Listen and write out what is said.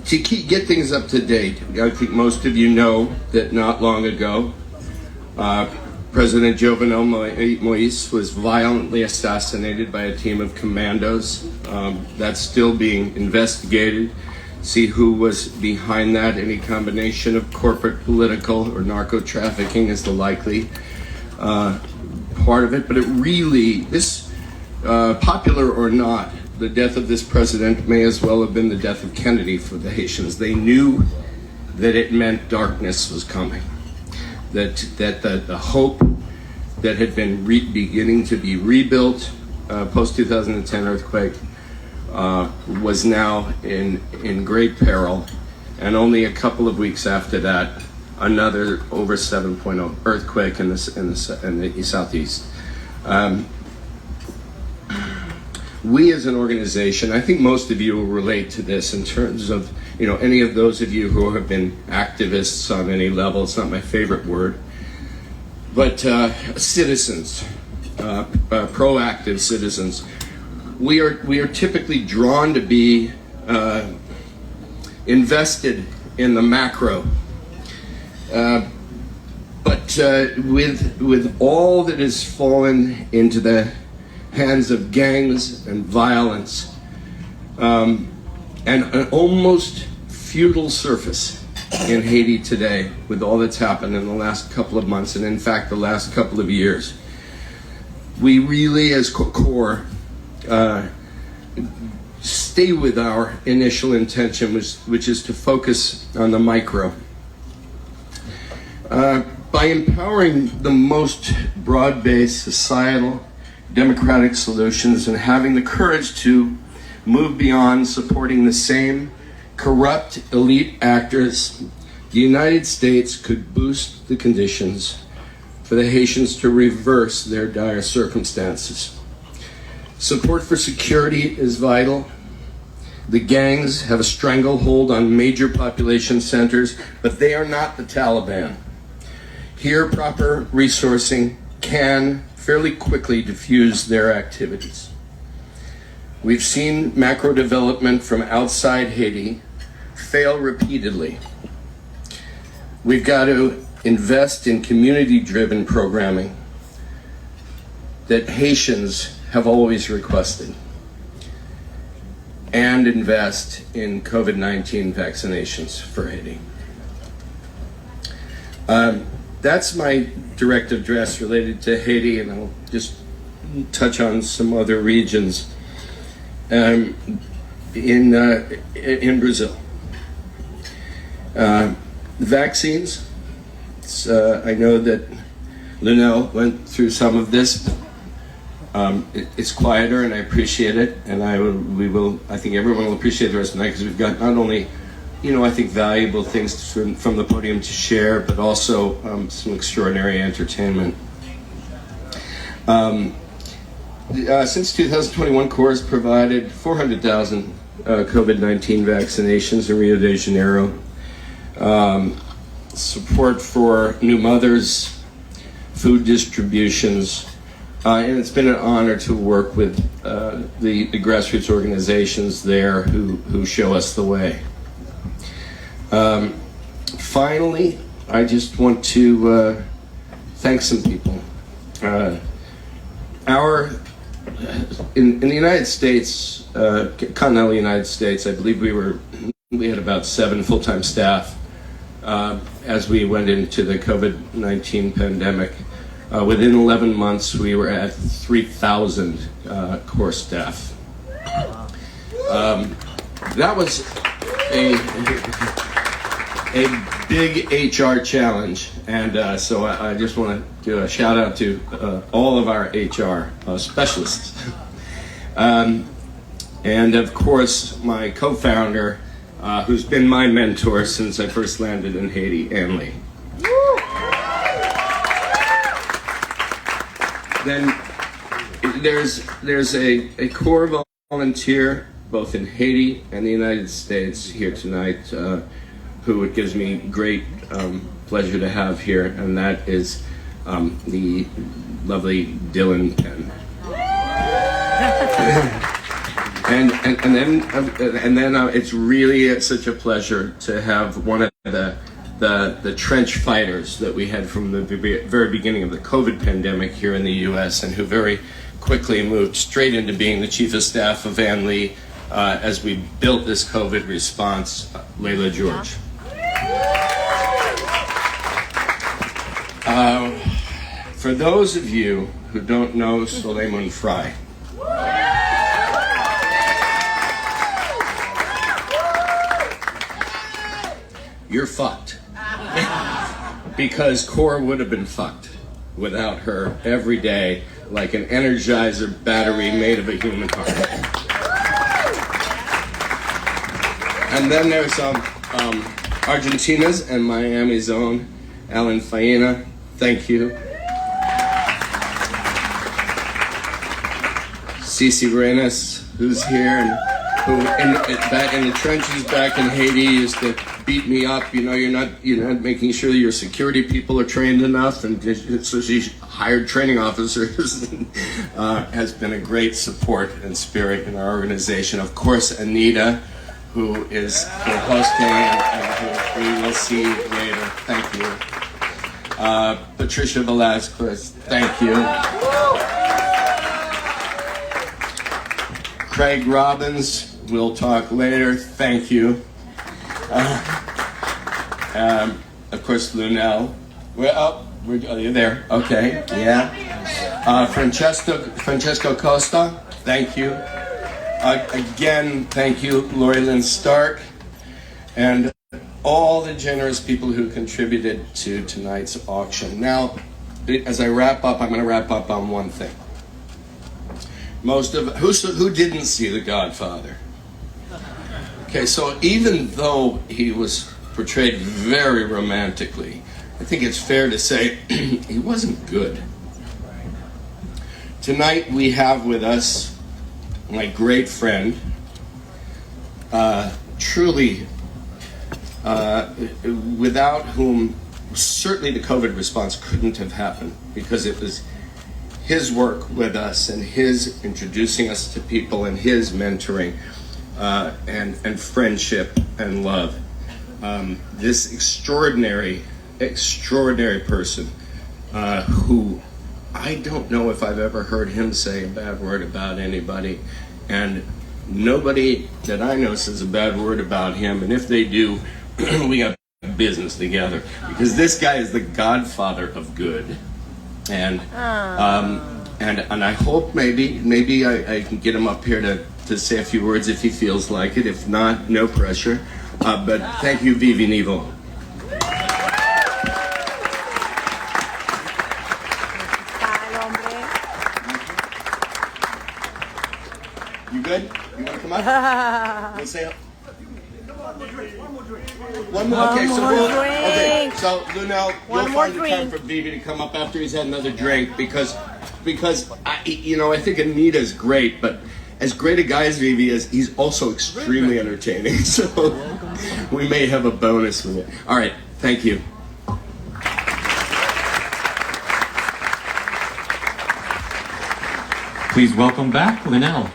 Get things up to date, I think most of you know that not long ago, President Jovenel Moïse was violently assassinated by a team of commandos. That's still being investigated. See who was behind that. Any combination of corporate, political, or narco trafficking is the likely part of it. But it really, popular or not, the death of this president may as well have been the death of Kennedy for the Haitians. They knew that it meant darkness was coming. That the hope that had been beginning to be rebuilt post-2010 earthquake was now in great peril. And only a couple of weeks after that, another over 7.0 earthquake in the southeast. We as an organization, I think most of you will relate to this in terms of, any of those of you who have been activists on any level. It's not my favorite word, but citizens, proactive citizens. We are typically drawn to be invested in the macro, but with all that has fallen into the hands of gangs and violence, and an almost feudal surface in Haiti today, with all that's happened in the last couple of months, and in fact the last couple of years, we really as core stay with our initial intention, which is to focus on the micro. By empowering the most broad-based societal democratic solutions and having the courage to move beyond supporting the same corrupt elite actors, the United States could boost the conditions for the Haitians to reverse their dire circumstances. Support for security is vital. The gangs have a stranglehold on major population centers, but they are not the Taliban. Here, proper resourcing can fairly quickly diffuse their activities. We've seen macro development from outside Haiti fail repeatedly. We've got to invest in community-driven programming that Haitians have always requested, and invest in COVID-19 vaccinations for Haiti. That's my direct address related to Haiti, and I'll just touch on some other regions in Brazil. Vaccines. I know that Lunel went through some of this. It's quieter, and I appreciate it, and I think everyone will appreciate the rest of the night, because we've got not only, I think valuable things from the podium to share, but also some extraordinary entertainment. Since 2021, CORE has provided 400,000 COVID-19 vaccinations in Rio de Janeiro. Support for new mothers, food distributions, and it's been an honor to work with the grassroots organizations there who show us the way. Finally, I just want to thank some people. In the United States, continental United States, I believe we had about 7 full-time staff as we went into the COVID-19 pandemic. Within 11 months, we were at 3,000 core staff. That was a big HR challenge, and so I just want to do a shout out to all of our HR specialists. And of course, my co-founder, who's been my mentor since I first landed in Haiti, Ann Lee. Then there's a core volunteer both in Haiti and the United States here tonight, who it gives me great pleasure to have here, and that is the lovely Dylan Penn. And then it's really such a pleasure to have one of the trench fighters that we had from the very beginning of the COVID pandemic here in the U.S. and who very quickly moved straight into being the chief of staff of Ann Lee as we built this COVID response, Layla George. For those of you who don't know Suleiman Fry, you're fucked. Because Cora would have been fucked without her every day, like an Energizer battery made of a human heart. And then there's Argentina's and Miami's own Alan Faina. Thank you. Cece Reynes, who's here and who in the trenches back in Haiti used to beat me up. You know, you're not making sure that your security people are trained enough, and so she hired training officers. Has been a great support and spirit in our organization. Of course, Anita, who is hosting and who we will see later. Thank you. Patricia Velasquez, thank you. Craig Robbins, we'll talk later. Thank you. Of course, Lunel. Are you there? Okay, yeah. Francesco Costa, thank you. Again, thank you, Lori Lynn Stark, and all the generous people who contributed to tonight's auction. Now, as I wrap up, I'm going to wrap up on one thing. Who didn't see The Godfather? Okay, so even though he was portrayed very romantically, I think it's fair to say he wasn't good. Tonight we have with us my great friend, truly, without whom certainly the COVID response couldn't have happened, because it was his work with us and his introducing us to people and his mentoring and friendship and love. This extraordinary person who I don't know if I've ever heard him say a bad word about anybody, and nobody that I know says a bad word about him, and if they do, we got business together, because this guy is the godfather of good. And I hope maybe I can get him up here to say a few words if he feels like it. If not, no pressure. But thank you, Vivi Nevo. You good? You want to come up? We'll say one more. Okay, so Lunel, you'll find the time for Vivi to come up after he's had another drink, because I think Anita's great, but as great a guy as Vivi is, he's also extremely entertaining. So we may have a bonus with it. All right, thank you. Please welcome back Lunel.